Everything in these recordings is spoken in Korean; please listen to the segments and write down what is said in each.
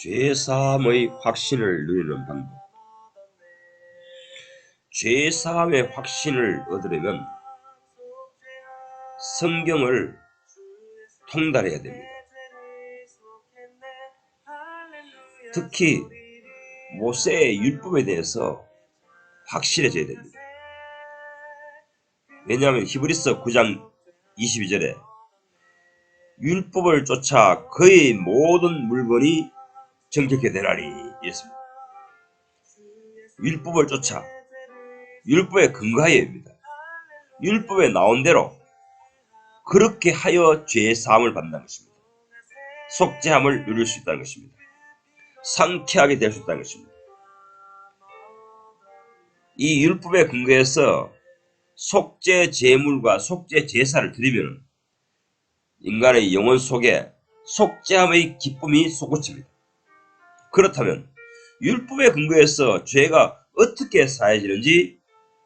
죄사함의 확신을 누리는 방법. 죄사함의 확신을 얻으려면 성경을 통달해야 됩니다. 특히 모세의 율법에 대해서 확실해져야 됩니다. 왜냐하면 히브리서 9장 22절에 율법을 쫓아 그의 모든 물건이 정직하게 되나니 이랬습니다. 율법을 쫓아 율법에 근거하여입니다. 율법에 나온 대로 그렇게 하여 죄의 사함을 받는 것입니다. 속죄함을 누릴 수 있다는 것입니다. 상쾌하게 될 수 있다는 것입니다. 이 율법에 근거해서 속죄 제물과 속죄 제사를 드리면 인간의 영혼 속에 속죄함의 기쁨이 솟구칩니다. 그렇다면 율법에 근거해서 죄가 어떻게 사해지는지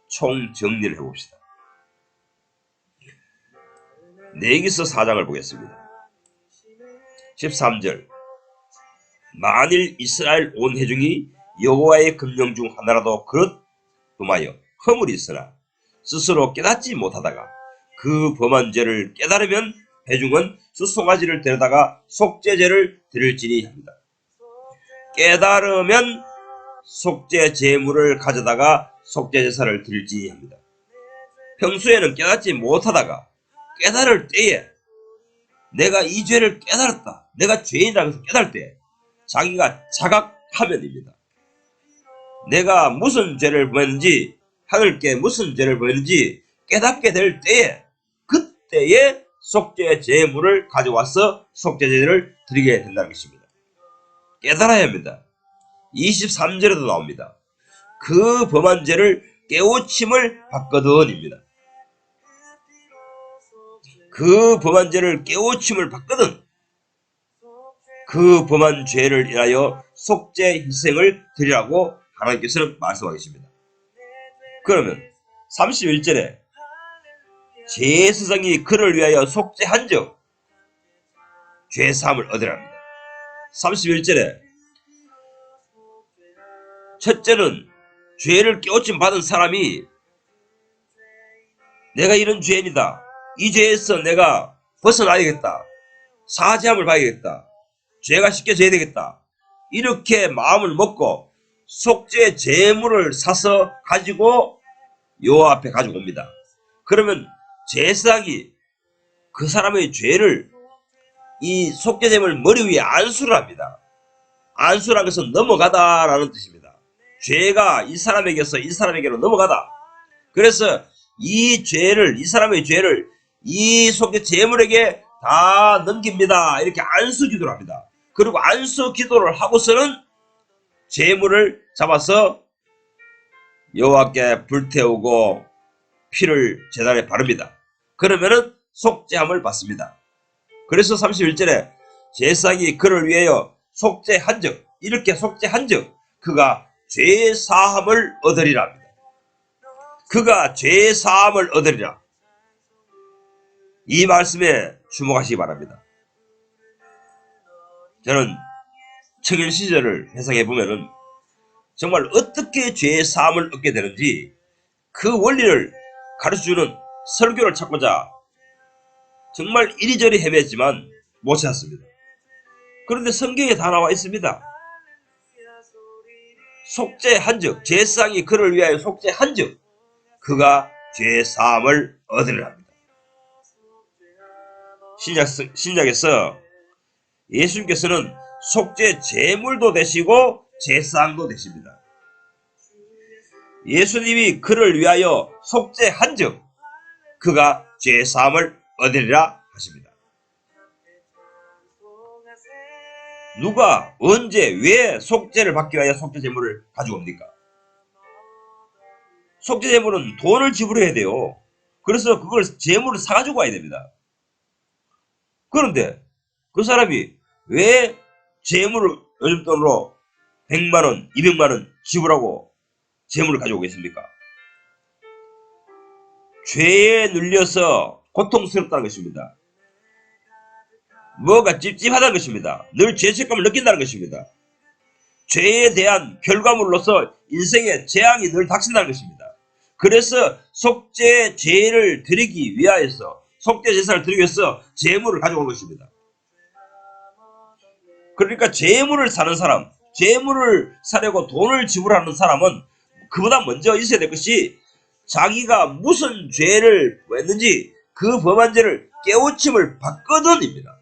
총정리를 해봅시다. 레위기서 4장을 보겠습니다. 13절 만일 이스라엘 온 회중이 여호와의 금령 중 하나라도 그릇 범하여 허물이 있으나 스스로 깨닫지 못하다가 그 범한 죄를 깨달으면 회중은 수송아지를 데려다가 속죄제를 드릴지니 합니다. 깨달으면 속죄 제물을 가져다가 속죄 제사를 드릴지 합니다. 평소에는 깨닫지 못하다가 깨달을 때에 내가 이 죄를 깨달았다, 내가 죄인이라고 해서 깨달을 때 자기가 자각하면입니다. 내가 무슨 죄를 범했는지, 하늘께 무슨 죄를 범했는지 깨닫게 될 때에 그때에 속죄 제물을 가져와서 속죄 제를 드리게 된다는 것입니다. 깨달아야 합니다. 23절에도 나옵니다. 그 범한 죄를 깨우침을 받거든입니다. 그 범한 죄를 깨우침을 받거든 그 범한 죄를 인하여 속죄 희생을 드리라고 하나님께서는 말씀하고 계십니다. 그러면 31절에 제사장이 그를 위하여 속죄한 즉 죄사함을 얻으라 합니다. 31절에 첫째는 죄를 깨우침 받은 사람이 내가 이런 죄인이다, 이 죄에서 내가 벗어나야겠다, 사죄함을 받아야겠다, 죄가 씻겨져야 되겠다, 이렇게 마음을 먹고 속죄 제물을 사서 가지고 여호와 앞에 가지고 옵니다. 그러면 제사장이 그 사람의 죄를 이 속죄 제물 머리 위에 안수를 합니다. 안수라는 것은 넘어가다라는 뜻입니다. 죄가 이 사람에게서 이 사람에게로 넘어가다. 그래서 이 죄를, 이 사람의 죄를 이 속죄 제물에게 다 넘깁니다. 이렇게 안수 기도를 합니다. 그리고 안수 기도를 하고서는 제물을 잡아서 여호와께 불태우고 피를 제단에 바릅니다. 그러면은 속죄함을 받습니다. 그래서 31절에 제사장이 그를 위하여 속죄한 즉, 이렇게 속죄한 즉 그가 죄사함을 얻으리라 합니다. 그가 죄사함을 얻으리라. 이 말씀에 주목하시기 바랍니다. 저는 청일 시절을 회상해 보면은 정말 어떻게 죄사함을 얻게 되는지 그 원리를 가르쳐주는 설교를 찾고자 정말 이리저리 헤맸지만 못 찾았습니다. 그런데 성경에 다 나와 있습니다. 속죄한 즉, 제사장이 그를 위하여 속죄한 즉 그가 죄사함을 얻으리라 합니다. 신약에서 예수님께서는 속죄 제물도 되시고 제사장도 되십니다. 예수님이 그를 위하여 속죄한 즉 그가 죄사함을 얻으리라 하십니다. 누가 언제 왜 속죄를 받기 위하여 속죄 제물을 가지고 옵니까? 속죄 제물은 돈을 지불해야 돼요. 그래서 그걸 제물을 사가지고 와야 됩니다. 그런데 그 사람이 왜 제물을 요즘 돈으로 100만원, 200만원 지불하고 제물을 가지고 오겠습니까? 죄에 눌려서 고통스럽다는 것입니다. 뭐가 찝찝하다는 것입니다. 늘 죄책감을 느낀다는 것입니다. 죄에 대한 결과물로서 인생에 재앙이 늘 닥친다는 것입니다. 그래서 속죄 제를 드리기 위하여서 속죄 제사를 드리기 위해서 제물을 가져온 것입니다. 그러니까 제물을 사는 사람, 제물을 사려고 돈을 지불하는 사람은 그보다 먼저 있어야 될 것이 자기가 무슨 죄를 범했는지 그 범한 죄를 깨우침을 받거든입니다.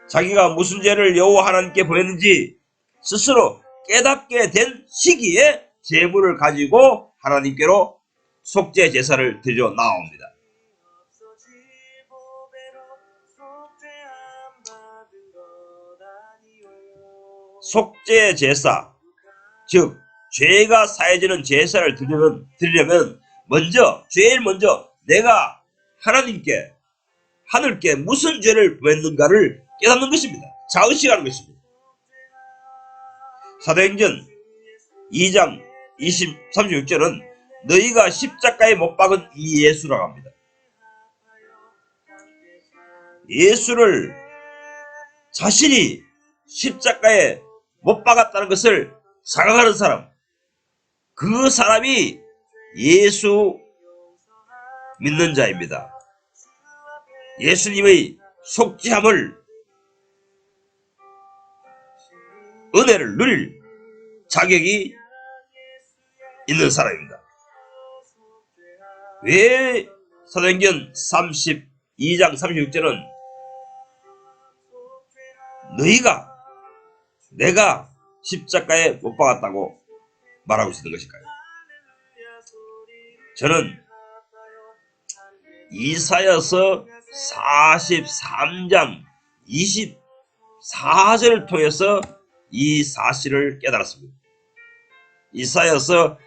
자기가 무슨 죄를 여호와 하나님께 범했는지 스스로 깨닫게 된 시기에 제물을 가지고 하나님께로 속죄 제사를 드려 나옵니다. 속죄 제사, 즉 죄가 사해지는 제사를 드리려면 제일 먼저 내가 하나님께 하늘께 무슨 죄를 범했는가를 깨닫는 것입니다. 자의식하는 것입니다. 사도행전 2장 36절은 너희가 십자가에 못 박은 이 예수라고 합니다. 예수를 자신이 십자가에 못 박았다는 것을 생각하는 사람, 그 사람이 예수 믿는 자입니다. 예수님의 속죄함을, 은혜를 누릴 자격이 있는 사람입니다. 왜 사도행전 32장 36절은 내가 십자가에 못 박았다고 말하고 있는 것일까요? 저는 이사야서 43장 24절을 통해서 이 사실을 깨달았습니다. 이사야서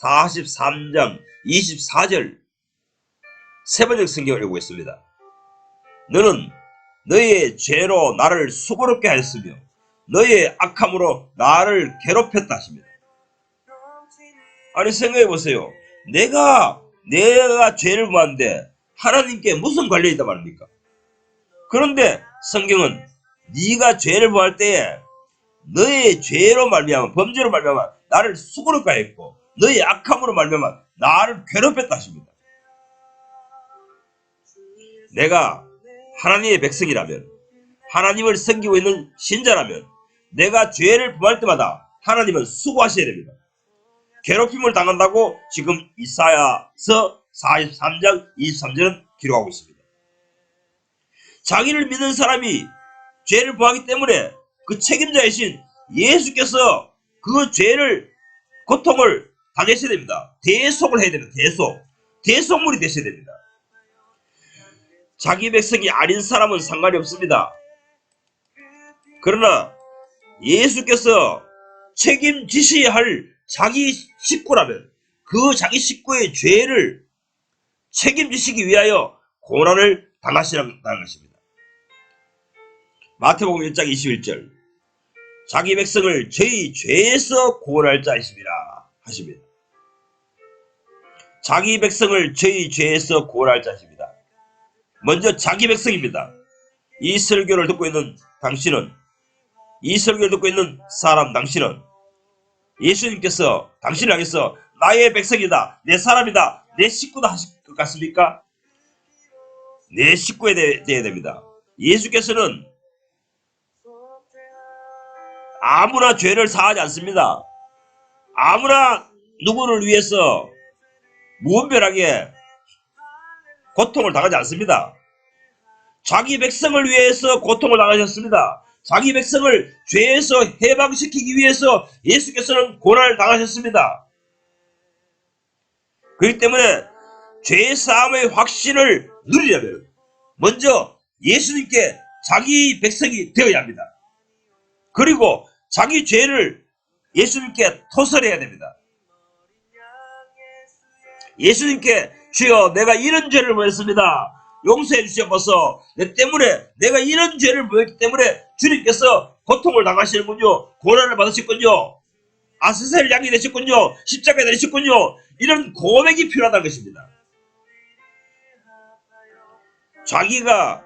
43장 24절 세 번역 성경을 읽어보겠습니다. 너는 너의 죄로 나를 수고롭게 하였으며 너의 악함으로 나를 괴롭혔다 하십니다. 아니 생각해 보세요. 내가 죄를 범하는데 하나님께 무슨 관련이 있단 말입니까? 그런데 성경은 네가 죄를 범할 때에 너의 죄로 말미암아 범죄로 말미암아 나를 수고롭게 하였고 너의 악함으로 말미암아 나를 괴롭혔다 하십니다. 내가 하나님의 백성이라면, 하나님을 섬기고 있는 신자라면 내가 죄를 범할 때마다 하나님은 수고하셔야 됩니다. 괴롭힘을 당한다고 지금 이사야서 43장 23절은 기록하고 있습니다. 자기를 믿는 사람이 죄를 범하기 때문에 그 책임자이신 예수께서 그 죄를, 고통을 당하셔야 됩니다. 대속을 해야 됩니다. 대속물이 되셔야 됩니다. 자기 백성이 아닌 사람은 상관이 없습니다. 그러나 예수께서 책임지셔야 할 자기 식구라면 그 자기 식구의 죄를 책임지시기 위하여 고난을 당하시라는 것입니다. 마태복음 1장 21절 자기 백성을 저희 죄에서 구원할 자이십니다 하십니다. 자기 백성을 저희 죄에서 구원할 자이십니다. 먼저 자기 백성입니다. 이 설교를 듣고 있는 당신은, 이 설교를 듣고 있는 사람 당신은 예수님께서 당신을 향해서 나의 백성이다, 내 사람이다, 내 식구다 하실 것 같습니까? 내 식구에 대해야 됩니다. 예수께서는 아무나 죄를 사하지 않습니다. 아무나 누구를 위해서 무분별하게 고통을 당하지 않습니다. 자기 백성을 위해서 고통을 당하셨습니다. 자기 백성을 죄에서 해방시키기 위해서 예수께서는 고난을 당하셨습니다. 그렇기 때문에 죄사함의 확신을 누리려면 먼저 예수님께 자기 백성이 되어야 합니다. 그리고 자기 죄를 예수님께 토설해야 됩니다. 예수님께 주여 내가 이런 죄를 범했습니다. 용서해 주시옵소서. 내가 이런 죄를 범했기 때문에 주님께서 고통을 당하시는군요. 고난을 받으셨군요. 아스셀 양이 되셨군요. 십자가에 내리셨군요. 이런 고백이 필요하다는 것입니다. 자기가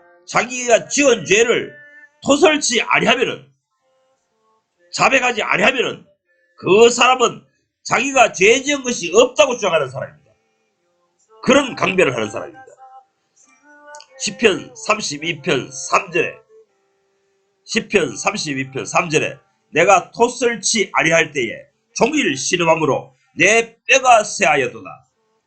지은 죄를 토설치 아니하면은, 자백하지 아니하면은 그 사람은 자기가 죄 지은 것이 없다고 주장하는 사람입니다. 그런 강변을 하는 사람입니다. 시편 32편 3절에 시편 32편 3절에 내가 토설치 아니할 때에 종일 신음함으로 내 뼈가 쇠하였도다.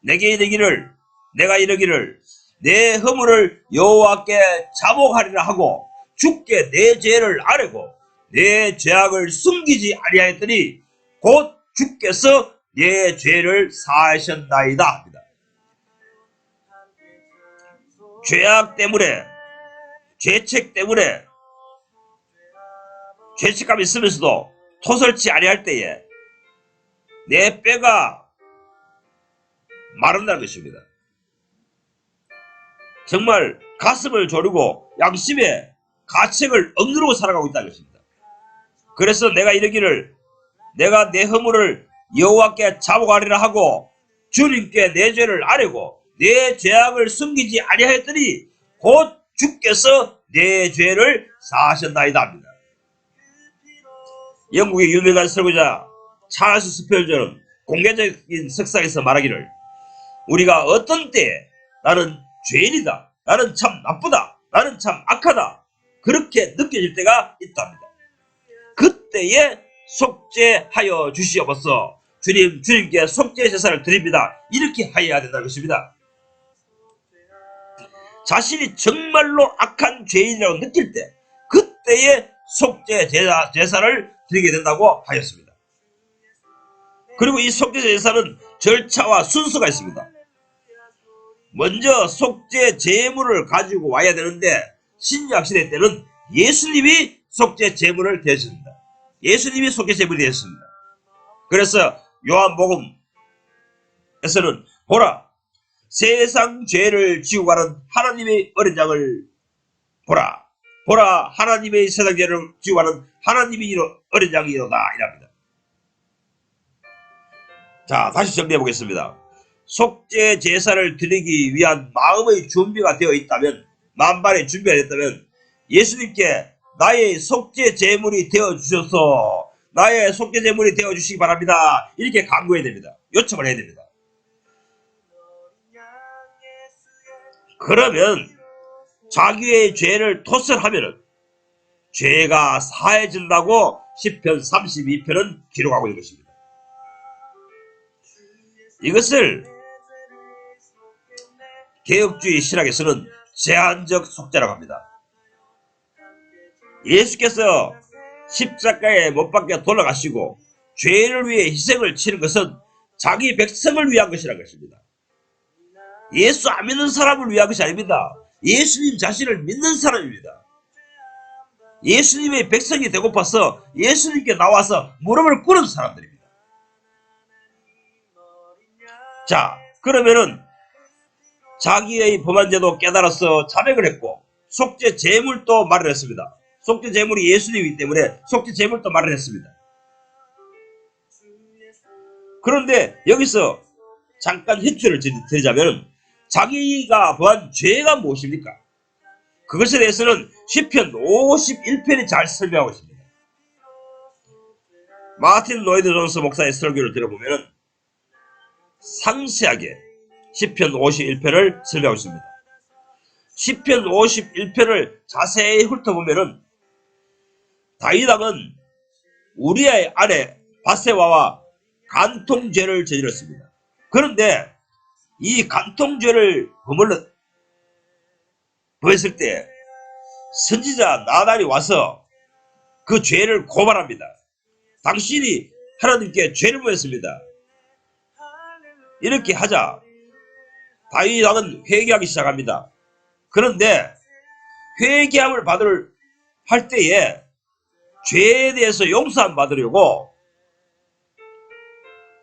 내가 이르기를 내 허물을 여호와께 자복하리라 하고 주께 내 죄를 아뢰고 내 죄악을 숨기지 아니하였더니 곧 주께서 내 죄를 사하셨나이다 합니다. 죄악 때문에, 죄책 때문에 죄책감이 있으면서도 토설치 아니할 때에 내 뼈가 마른다는 것입니다. 정말 가슴을 조르고 양심의 가책을 억누르고 살아가고 있다는 것입니다. 그래서 내가 이르기를 내가 내 허물을 여호와께 자복하리라 하고 주님께 내 죄를 아뢰고 내 죄악을 숨기지 아니하였더니 곧 주께서 내 죄를 사하셨나이다 합니다. 영국의 유명한 설교자 찰스 스펠저는 공개적인 석상에서 말하기를 우리가 어떤 때에 나는 죄인이다, 나는 참 나쁘다, 나는 참 악하다 그렇게 느껴질 때가 있답니다. 그때에 속죄하여 주시옵소서. 주님께 속죄 제사를 드립니다. 이렇게 하여야 된다는 것입니다. 자신이 정말로 악한 죄인이라고 느낄 때 그때에 속죄 제사를 드리게 된다고 하였습니다. 그리고 이 속죄 제사는 절차와 순서가 있습니다. 먼저 속죄 제물을 가지고 와야 되는데 신약 시대 때는 예수님이 속죄 제물을 되셨습니다. 예수님이 속죄 제물이 되었습니다. 그래서 요한복음에서는 보라 세상 죄를 지고 가는 하나님의 어린 양을 보라 하나님의 세상 죄를 지고 가는 하나님의 어린 양이로다 이랍니다. 자, 다시 정리해 보겠습니다. 속죄 제사를 드리기 위한 마음의 준비가 되어 있다면, 만반의 준비가 됐다면 예수님께 나의 속죄 제물이 되어 주셔서 나의 속죄 제물이 되어 주시기 바랍니다. 이렇게 간구해야 됩니다. 요청을 해야 됩니다. 그러면 자기의 죄를 토설하면 죄가 사해진다고 시편 32편은 기록하고 있는 것입니다. 이것을 개혁주의 신학에서는 제한적 속죄라고 합니다. 예수께서 십자가에 못 박혀 돌아가시고 죄를 위해 희생을 치는 것은 자기 백성을 위한 것이라는 것입니다. 예수 안 믿는 사람을 위한 것이 아닙니다. 예수님 자신을 믿는 사람입니다. 예수님의 백성이 되고파서 예수님께 나와서 무릎을 꿇은 사람들입니다. 자, 그러면은 자기의 범한 죄도 깨달아서 자백을 했고 속죄 제물도 마련했습니다. 속죄 제물이 예수님이기 때문에 속죄 제물도 마련했습니다. 그런데 여기서 잠깐 힌트를 드리자면 자기가 범한 죄가 무엇입니까? 그것에 대해서는 시편 51편이 잘 설명하고 있습니다. 마틴 로이드 존스 목사의 설교를 들어보면 상세하게 시편 51편을 설명하고 있습니다. 시편 51편을 자세히 훑어보면 다윗 왕은 우리아의 아내 바세바와 간통죄를 저질렀습니다. 그런데 이 간통죄를 범했을 때 선지자 나단이 와서 그 죄를 고발합니다. 당신이 하나님께 죄를 범했습니다. 이렇게 하자 다윗 왕은 회개하기 시작합니다. 그런데 회개함을 할 때에 죄에 대해서 용서함 받으려고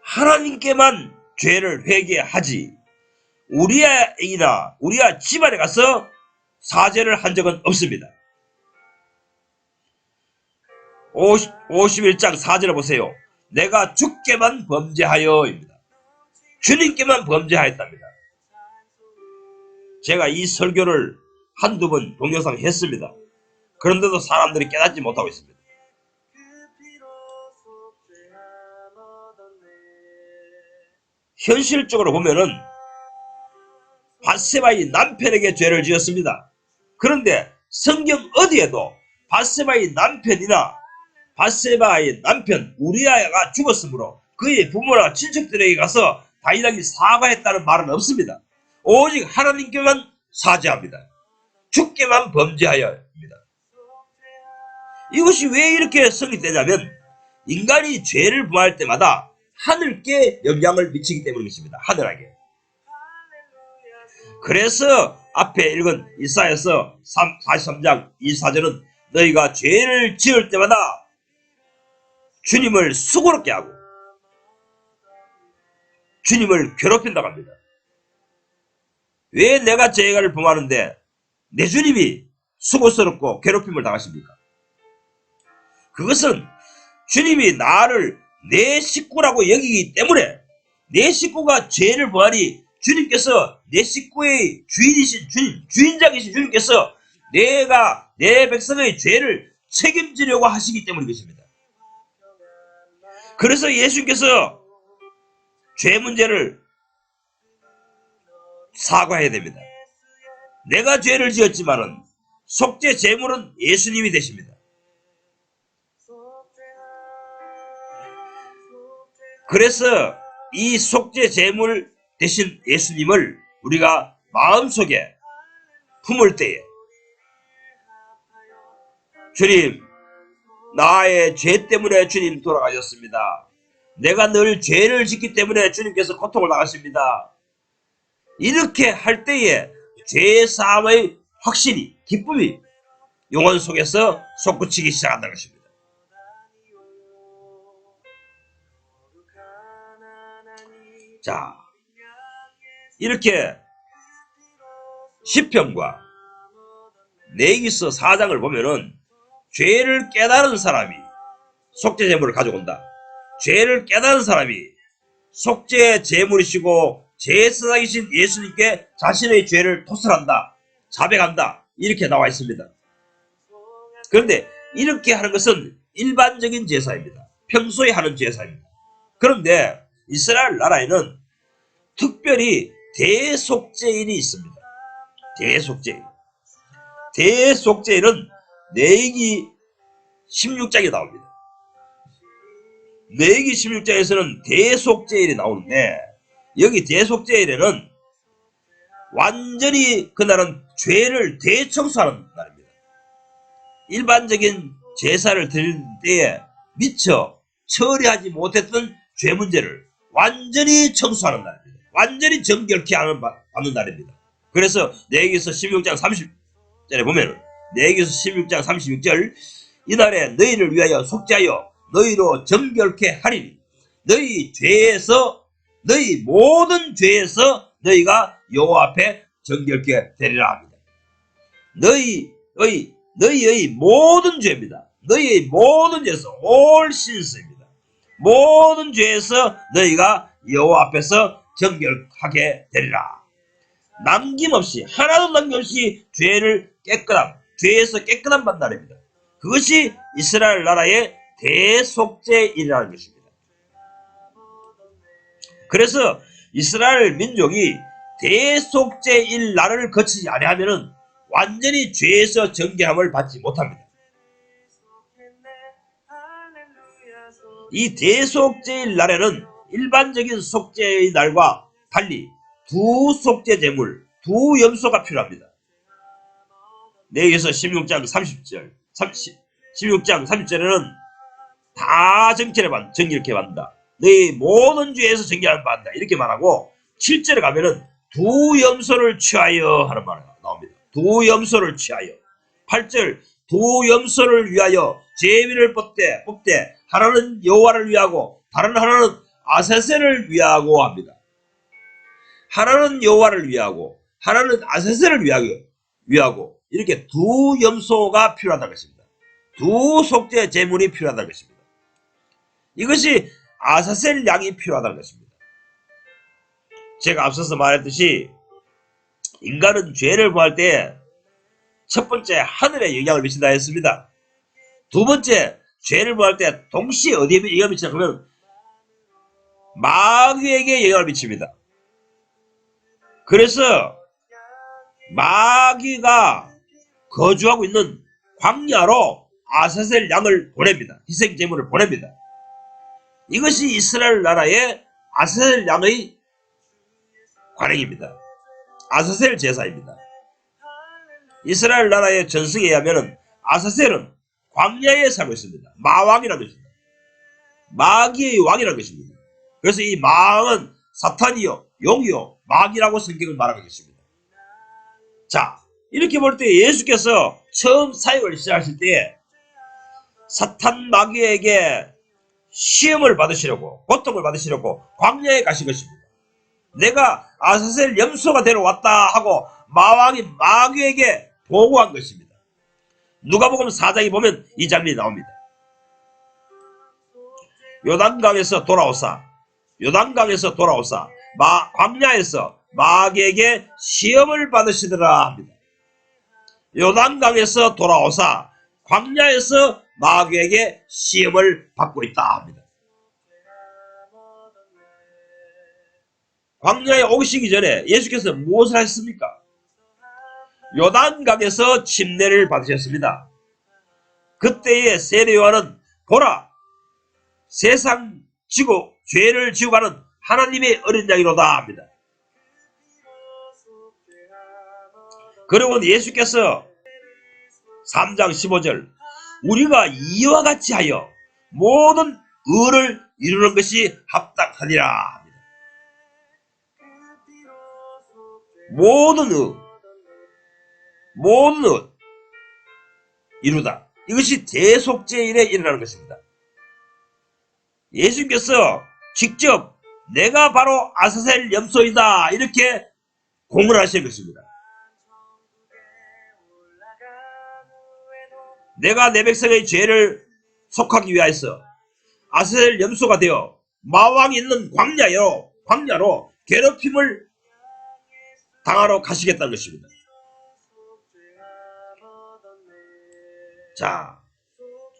하나님께만 죄를 회개하지 우리아 집안에 가서 사죄를 한 적은 없습니다. 51장 4절을 보세요. 내가 주께만 범죄하여입니다. 주님께만 범죄하였답니다. 제가 이 설교를 한두 번 동영상 했습니다. 그런데도 사람들이 깨닫지 못하고 있습니다. 현실적으로 보면은 밧세바의 남편에게 죄를 지었습니다. 그런데 성경 어디에도 밧세바의 남편이나 밧세바의 남편 우리아가 죽었으므로 그의 부모나 친척들에게 가서 다윗에게 사과했다는 말은 없습니다. 오직 하나님께만 사죄합니다. 주께만 범죄하여입니다. 이것이 왜 이렇게 성립되냐면 인간이 죄를 범할 때마다 하늘께 영향을 미치기 때문입니다. 하늘에게. 그래서 앞에 읽은 이사야서 43장 24절은 너희가 죄를 지을 때마다 주님을 수고롭게 하고 주님을 괴롭힌다고 합니다. 왜 내가 죄를 범하는데 내 주님이 수고스럽고 괴롭힘을 당하십니까? 그것은 주님이 나를 내 식구라고 여기기 때문에 내 식구가 죄를 범하니 주님께서 내 식구의 주인이신 주님, 주인장이신 주님께서 내가 내 백성의 죄를 책임지려고 하시기 때문인 것입니다. 그래서 예수님께서 죄 문제를 사과해야 됩니다. 내가 죄를 지었지만은 속죄 제물은 예수님이 되십니다. 그래서 이 속죄 제물 대신 예수님을 우리가 마음속에 품을 때에 주님, 나의 죄 때문에 주님 돌아가셨습니다. 내가 늘 죄를 짓기 때문에 주님께서 고통을 당하십니다. 이렇게 할 때에 죄사함의 확신이, 기쁨이 영혼 속에서 솟구치기 시작한다는 것입니다. 자, 이렇게 시편과 내기서 4장을 보면은 죄를 깨달은 사람이 속죄 제물을 가져온다. 죄를 깨달은 사람이 속죄 제물이시고 제사장이신 예수님께 자신의 죄를 토설한다. 자백한다. 이렇게 나와 있습니다. 그런데 이렇게 하는 것은 일반적인 제사입니다. 평소에 하는 제사입니다. 그런데 이스라엘 나라에는 특별히 대속죄일이 있습니다. 대속죄일. 대속죄일은 레위기 16장에 나옵니다. 레위기 16장에서는 대속죄일이 나오는데 여기 대속죄일에는 완전히 그날은 죄를 대청소하는 날입니다. 일반적인 제사를 드릴 때에 미처 처리하지 못했던 죄 문제를 완전히 청소하는 날입니다. 완전히 정결케 하는 날입니다. 그래서 레위기서 16장 30절에 보면 레위기서 16장 36절 이날에 너희를 위하여 속죄하여 너희로 정결케 하리니 너희 죄에서 너희 모든 죄에서 너희가 여호와 앞에 정결케 되리라 합니다. 너희의 모든 죄입니다. 너희의 모든 죄에서 all sins입니다. 모든 죄에서 너희가 여호와 앞에서 정결하게 되리라. 남김없이 하나도 남김없이 죄에서 깨끗한 판단입니다. 그것이 이스라엘 나라의 대속죄일이라는 것입니다. 그래서 이스라엘 민족이 대속죄일 날을 거치지 아니하면은 완전히 죄에서 정결함을 받지 못합니다. 이 대속죄일 날에는 일반적인 속죄의 날과 달리 두 속죄 제물, 두 염소가 필요합니다. 레위기서 16장 30절에는 다 정결케 만든다. 너희 모든 죄에서 정결함을 받는다. 이렇게 말하고 7절에 가면은 두 염소를 취하여 하는 말이 나옵니다. 두 염소를 취하여. 8절 두 염소를 위하여 제비를 뽑되 하나는 여호와를 위하고 다른 하나는 아세셀을 위하고 합니다. 하나는 여호와를 위하고 하나는 아세셀을 위하고 이렇게 두 염소가 필요하다는 것입니다. 두 속죄 제물이 필요하다는 것입니다. 이것이 아사셀 양이 필요하다는 것입니다. 제가 앞서서 말했듯이 인간은 죄를 범할 때 첫 번째, 하늘에 영향을 미친다 했습니다. 두 번째, 죄를 범할 때 동시에 어디에 영향을 미치냐 하면 마귀에게 영향을 미칩니다. 그래서 마귀가 거주하고 있는 광야로 아사셀 양을 보냅니다. 희생 제물을 보냅니다. 이것이 이스라엘 나라의 아사셀 양의 관행입니다. 아사셀 제사입니다. 이스라엘 나라의 전승에 의하면 아사셀은 광야에 살고 있습니다. 마왕이라는 것입니다. 마귀의 왕이라는 것입니다. 그래서 이 마왕은 사탄이요, 용이요, 마귀라고 성경을 말하고 있습니다. 자, 이렇게 볼 때 예수께서 처음 사역을 시작하실 때 사탄 마귀에게 시험을 받으시려고, 고통을 받으시려고 광야에 가신 것입니다. 내가 아사셀 염소가 되러 왔다 하고 마왕이 마귀에게 보고한 것입니다. 누가복음 4장에 보면 이 장면이 나옵니다. 요단강에서 돌아오사 광야에서 마귀에게 시험을 받으시더라 합니다. 요단강에서 돌아오사 광야에서 마귀에게 시험을 받고 있다 합니다. 광야에 오시기 전에 예수께서 무엇을 하셨습니까? 요단강에서 침례를 받으셨습니다. 그때의 세례 요한은 보라, 세상 지고 죄를 지고 가는 하나님의 어린 양이로다 합니다. 그리고 예수께서 3장 15절 우리가 이와 같이 하여 모든 의를 이루는 것이 합당하니라 합니다. 모든 의 이루다. 이것이 대속죄일에 일어나는 것입니다. 예수님께서 직접 내가 바로 아사셀 염소이다 이렇게 공언하신 것입니다. 내가 내 백성의 죄를 속하기 위하여서 아사셀 염소가 되어 마왕이 있는 광야로 괴롭힘을 당하러 가시겠다는 것입니다. 자,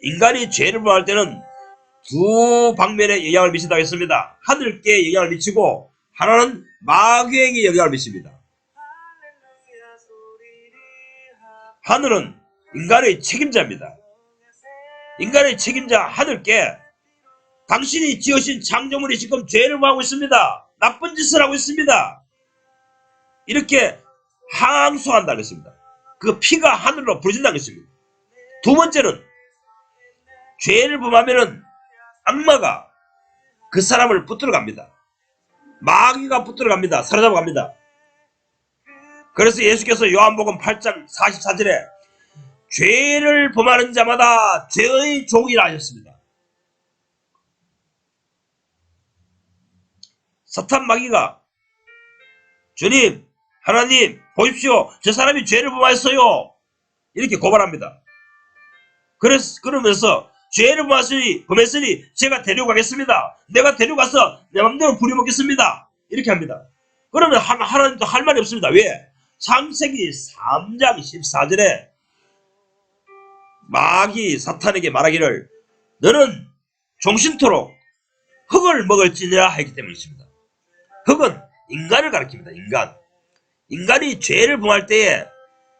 인간이 죄를 범할 때는 두 방면에 영향을 미친다고 했습니다. 하늘께 영향을 미치고 하나는 마귀에게 영향을 미칩니다. 하늘은 인간의 책임자입니다. 인간의 책임자 하늘께 당신이 지으신 창조물이 지금 죄를 범하고 있습니다. 나쁜 짓을 하고 있습니다. 이렇게 항소한다는 것입니다. 그 피가 하늘로 부러진다는 것입니다. 두 번째는 죄를 범하면은 악마가 그 사람을 붙들어 갑니다. 마귀가 붙들어 갑니다. 사로잡아 갑니다. 그래서 예수께서 요한복음 8장 44절에 죄를 범하는 자마다 죄의 종이라 하셨습니다. 사탄 마귀가 주님, 하나님 보십시오. 저 사람이 죄를 범하였어요. 이렇게 고발합니다. 그러면서 죄를 범했으니 제가 데려가겠습니다. 내가 데려가서 내 맘대로 부려먹겠습니다. 이렇게 합니다. 그러면 하나님도 할 말이 없습니다. 왜? 창세기 3장 14절에 마귀 사탄에게 말하기를 너는 종신토록 흙을 먹을지니라 했기 때문이십니다. 흙은 인간을 가리킵니다. 인간이 죄를 범할 때에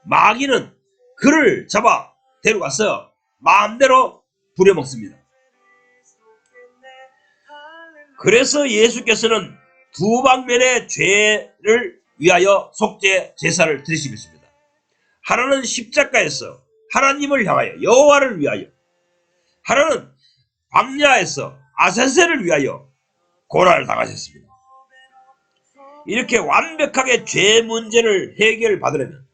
마귀는 그를 잡아 데려가서 마음대로 부려먹습니다. 그래서 예수께서는 두 방면의 죄를 위하여 속죄 제사를 드리신 것입니다. 하나는 십자가에서 하나님을 향하여 여호와를 위하여, 하나는 광야에서 아사셀을 위하여 고난을 당하셨습니다. 이렇게 완벽하게 죄 문제를 해결받으려면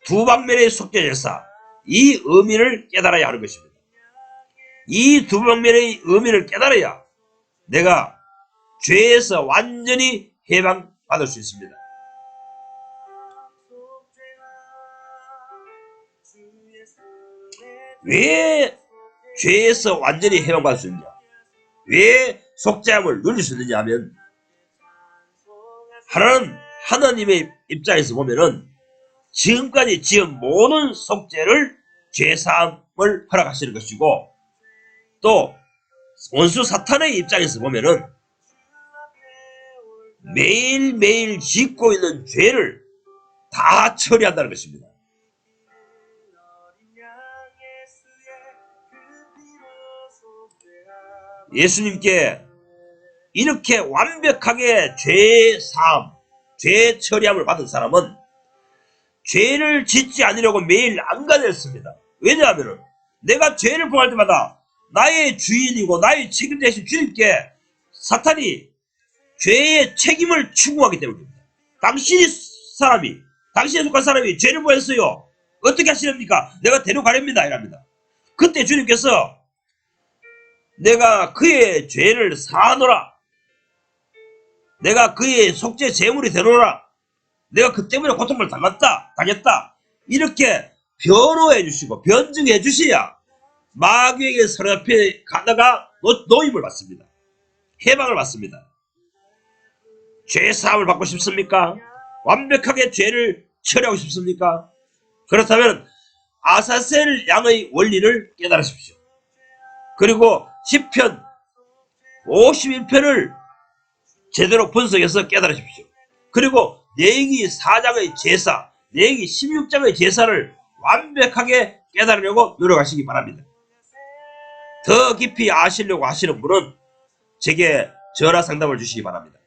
두 방면의 속죄 제사, 이 의미를 깨달아야 하는 것입니다. 이 두 방면의 의미를 깨달아야 내가 죄에서 완전히 해방받을 수 있습니다. 왜 죄에서 완전히 해방받을 수 있느냐? 왜 속죄함을 누릴 수 있느냐 하면 하나는 하나님의 입장에서 보면은 지금까지 지은 모든 속죄를 죄사함을 허락하시는 것이고, 또 원수 사탄의 입장에서 보면은 매일매일 짓고 있는 죄를 다 처리한다는 것입니다. 예수님께 이렇게 완벽하게 죄사함, 죄 처리함을 받은 사람은 죄를 짓지 않으려고 매일 안간했습니다. 왜냐하면 내가 죄를 범할 때마다 나의 주인이고 나의 책임자이신 주님께 사탄이 죄의 책임을 추구하기 때문입니다. 당신에 속한 사람이 죄를 범했어요. 어떻게 하시렵니까? 내가 데려가렵니다. 이랍니다. 그때 주님께서 내가 그의 죄를 사하노라. 내가 그의 속죄 제물이 되노라. 내가 그 때문에 고통을 당했다. 이렇게 변호해 주시고 변증해 주셔야 마귀에게 서랍에 가다가 노임을 받습니다. 해방을 받습니다. 죄사함을 받고 싶습니까? 완벽하게 죄를 처리하고 싶습니까? 그렇다면 아사셀 양의 원리를 깨달으십시오. 그리고 시편 51편을 제대로 분석해서 깨달으십시오. 그리고 레위기 4장의 제사, 레위기 16장의 제사를 완벽하게 깨달으려고 노력하시기 바랍니다. 더 깊이 아시려고 하시는 분은 제게 전화 상담을 주시기 바랍니다.